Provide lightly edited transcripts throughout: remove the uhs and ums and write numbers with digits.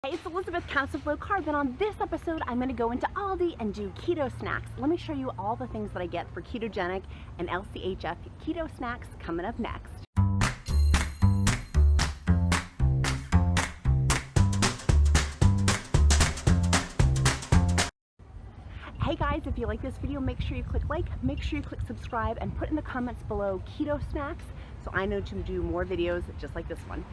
Hey, it's Elizabeth, Countess of Low Carb, and on this episode I'm going to go into Aldi and do keto snacks. Let me show you all the things that I get for ketogenic and Lchf keto snacks coming up next. Hey guys, if you like this video, make sure you click like, make sure you click subscribe, and put in the comments below keto snacks so I know to do more videos just like this one.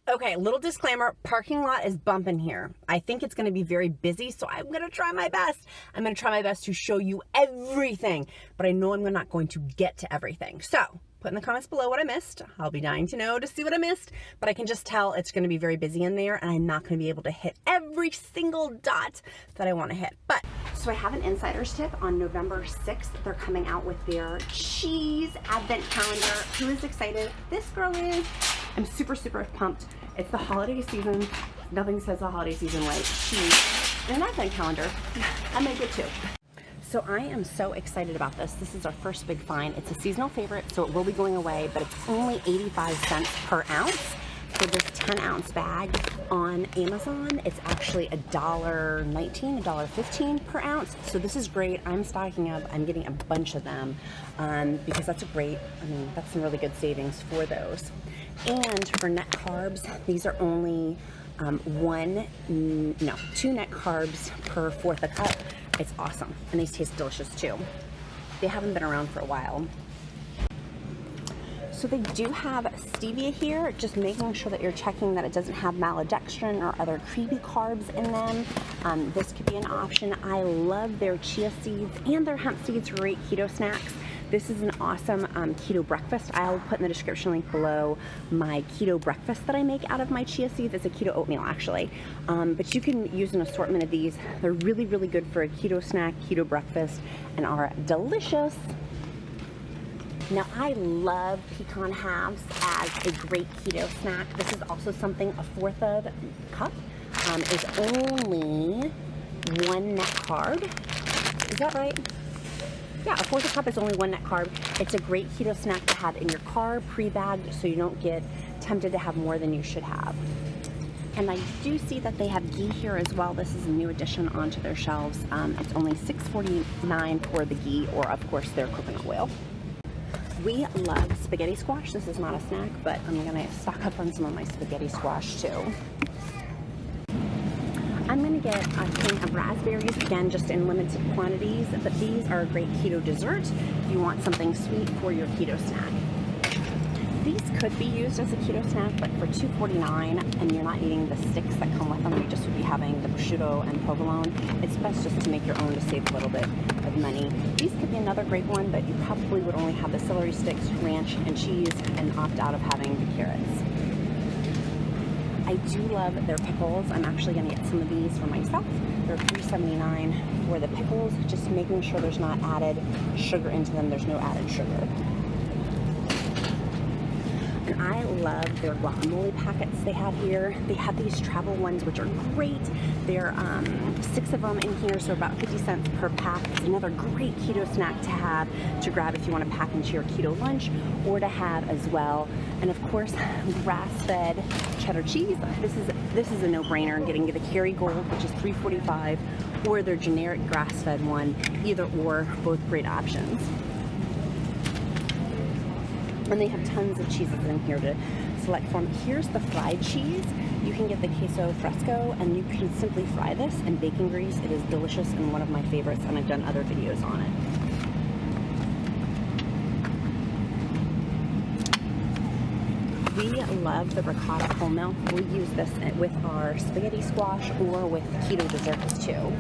Okay, little disclaimer, parking lot is bumping here. I think it's gonna be very busy, so I'm gonna try my best. I'm gonna try my best to show you everything, but I know I'm not going to get to everything. So, put in the comments below what I missed. I'll be dying to know to see what I missed, but I can just tell it's gonna be very busy in there, and I'm not gonna be able to hit every single dot that I wanna hit. But, so I have an insider's tip. On November 6th, they're coming out with their cheese advent calendar. Who is excited? This girl is. I'm super pumped. It's the holiday season. Nothing says the holiday season like cheese and an advent calendar. I make it too. So I am so excited about this. This is our first big find. It's a seasonal favorite, so it will be going away, but it's only 85 cents per ounce for this 10-ounce bag. On Amazon, it's actually $1.19, $1.15 per ounce. So this is great. I'm stocking up. I'm getting a bunch of them because that's that's some really good savings for those. And for net carbs, these are only 2 net carbs per fourth a cup. It's awesome, and these taste delicious too. They haven't been around for a while. So they do have stevia here, just making sure that you're checking that it doesn't have maltodextrin or other creepy carbs in them. This could be an option. I love their chia seeds and their hemp seeds for great keto snacks. This is an awesome keto breakfast. I'll put in the description link below my keto breakfast that I make out of my chia seeds. It's a keto oatmeal actually, but you can use an assortment of these. They're really good for a keto snack, keto breakfast, and are delicious. Now I love pecan halves as a great keto snack. This is also something a fourth of cup is only 1 net carb. Is that right? Yeah, a fourth a cup is only 1 net carb. It's a great keto snack to have in your car, pre-bagged, so you don't get tempted to have more than you should have. And I do see that they have ghee here as well. This is a new addition onto their shelves. It's only $6.49 for the ghee, or of course their coconut oil. We love spaghetti squash. This is not a snack, but I'm gonna stock up on some of my spaghetti squash too. I'm gonna get a thing of raspberries, again, just in limited quantities, but these are a great keto dessert if you want something sweet for your keto snack. These could be used as a keto snack, but for $2.49, and you're not eating the sticks that come with them, you just would be having the prosciutto and provolone. It's best just to make your own to save a little bit of money. These could be another great one, but you probably would only have the celery sticks, ranch, and cheese, and opt out of having the carrots. I do love their pickles. I'm actually going to get some of these for myself. They're $3.79 for the pickles, just making sure there's not added sugar into them. There's no added sugar. And I love their guacamole packets they have here. They have these travel ones, which are great. There are 6 of them in here, so about 50 cents per pack. It's another great keto snack to have, to grab if you want to pack into your keto lunch, or to have as well. And of course, grass-fed cheddar cheese. This is a no-brainer. Getting the Kerrygold, which is $3.45, or their generic grass-fed one. Either or, both great options. And they have tons of cheeses in here to select from. Here's the fried cheese. You can get the queso fresco, and you can simply fry this in bacon grease. It is delicious and one of my favorites, and I've done other videos on it. We love the ricotta whole milk. We use this with our spaghetti squash or with keto desserts too.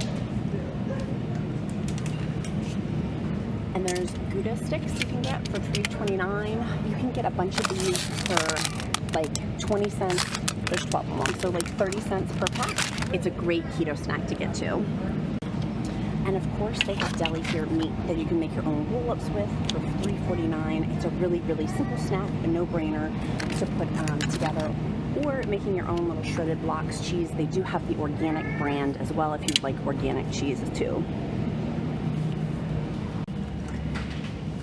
And there's Gouda sticks you can get for $3.29. You can get a bunch of these for like 20 cents. There's 12 of them, so like 30 cents per pack. It's a great keto snack to get to. And of course, they have deli here meat that you can make your own roll-ups with for $3.49. It's a really simple snack, a no-brainer to put together. Or making your own little shredded blocks cheese. They do have the organic brand as well if you like organic cheese too.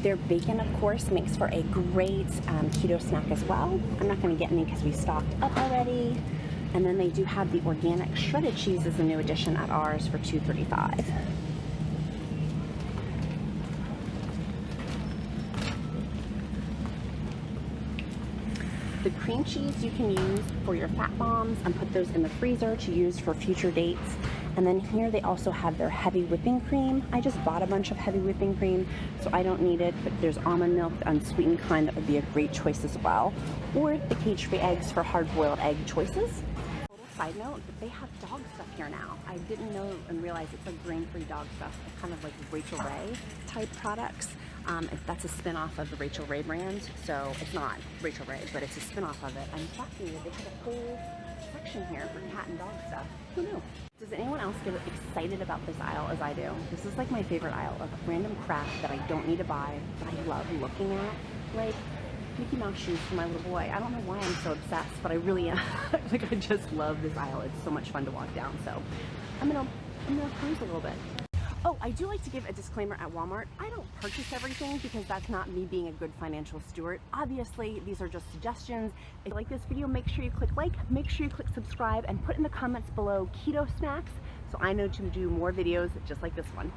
Their bacon, of course, makes for a great keto snack as well. I'm not going to get any because we stocked up already. And then they do have the organic shredded cheese as a new addition at ours for $2.35. The cream cheese you can use for your fat bombs and put those in the freezer to use for future dates. And then here they also have their heavy whipping cream. I just bought a bunch of heavy whipping cream, so I don't need it, but there's almond milk, the unsweetened kind, that would be a great choice as well. Or the cage-free eggs for hard-boiled egg choices. Side note, they have dog stuff here now. I didn't know and realize it's like grain-free dog stuff, kind of like Rachel Ray type products. That's a spin-off of the Rachel Ray brand, so it's not Rachel Ray, but it's a spin-off of it. I'm fascinated. They have a whole section here for cat and dog stuff. Who knew? Does anyone else get excited about this aisle as I do? This is like my favorite aisle of random crap that I don't need to buy, but I love looking at. Like Mickey Mouse shoes for my little boy. I don't know why I'm so obsessed, but I really am. Like, I just love this aisle. It's so much fun to walk down. So I'm gonna cruise a little bit. Oh, I do like to give a disclaimer at Walmart. I don't purchase everything because that's not me being a good financial steward. Obviously, these are just suggestions. If you like this video, make sure you click like, make sure you click subscribe, and put in the comments below keto snacks so I know to do more videos just like this one.